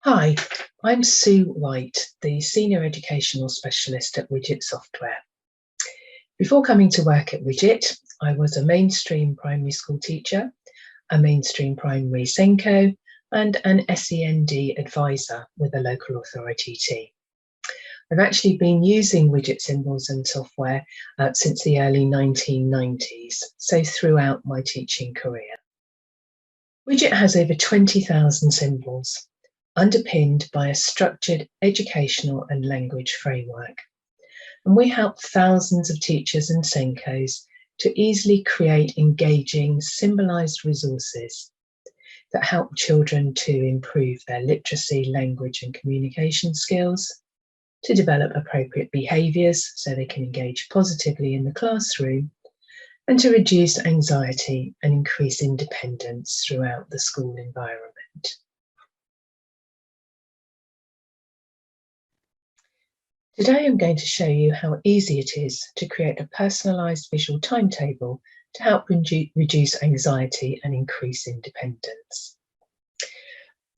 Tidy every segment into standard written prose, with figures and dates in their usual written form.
Hi, I'm Sue White, the Senior Educational Specialist at Widgit Software. Before coming to work at Widgit, I was a mainstream primary school teacher, a mainstream primary SENCO, and an SEND advisor with a local authority team. I've actually been using widget symbols and software since the early 1990s, so throughout my teaching career. Widgit has over 20,000 symbols, underpinned by a structured educational and language framework. And we help thousands of teachers and SENCOs to easily create engaging symbolised resources that help children to improve their literacy, language and communication skills, to develop appropriate behaviours so they can engage positively in the classroom, and to reduce anxiety and increase independence throughout the school environment. Today I'm going to show you how easy it is to create a personalised visual timetable to help reduce anxiety and increase independence.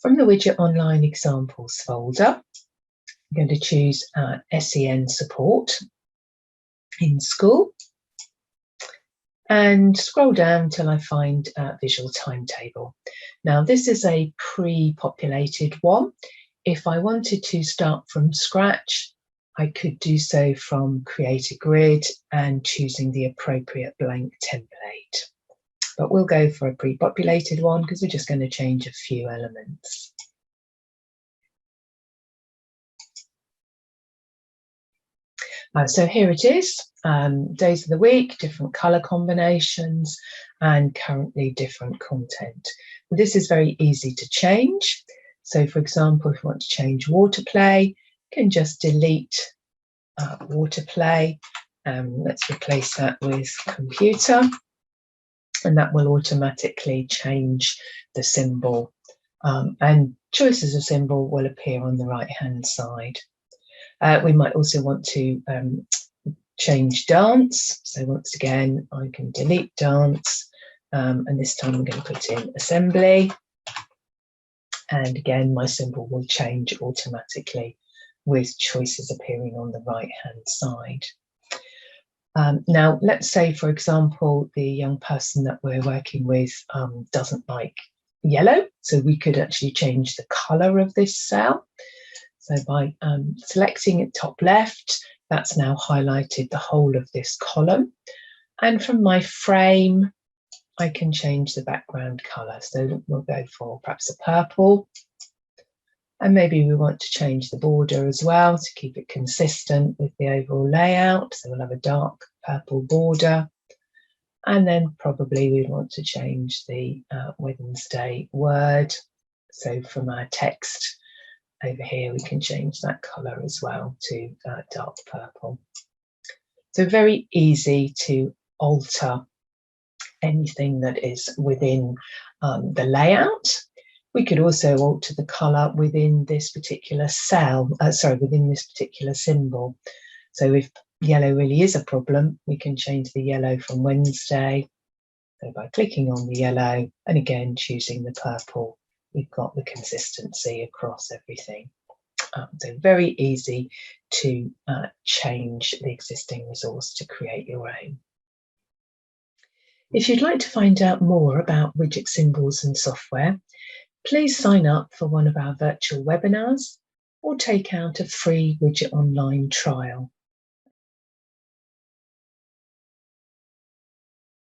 From the Widgit Online examples folder, I'm going to choose SEN support in school and scroll down till I find visual timetable. Now this is a pre-populated one. If I wanted to start from scratch, I could do so from create a grid and choosing the appropriate blank template. But we'll go for a pre-populated one because we're just going to change a few elements. So here it is, days of the week, different colour combinations and currently different content. This is very easy to change. So for example, if you want to change water play, can just delete water play. Let's replace that with computer, and that will automatically change the symbol, and choices of symbol will appear on the right hand side. We might also want to change dance, so once again I can delete dance, and this time I'm going to put in assembly, and again my symbol will change automatically with choices appearing on the right hand side. Now let's say for example the young person that we're working with doesn't like yellow, so we could actually change the colour of this cell. So by selecting at top left, that's now highlighted the whole of this column, and from my frame I can change the background colour, so we'll go for perhaps a purple. And maybe we want to change the border as well to keep it consistent with the overall layout. So we'll have a dark purple border. And then probably we want to change the Wednesday word. So from our text over here, we can change that colour as well to dark purple. So very easy to alter anything that is within the layout. We could also alter the colour within this particular cell, within this particular symbol. So if yellow really is a problem, we can change the yellow from Wednesday. So by clicking on the yellow and again choosing the purple, we've got the consistency across everything. So very easy to change the existing resource to create your own. If you'd like to find out more about widget symbols and software, please sign up for one of our virtual webinars or take out a free Widgit Online trial.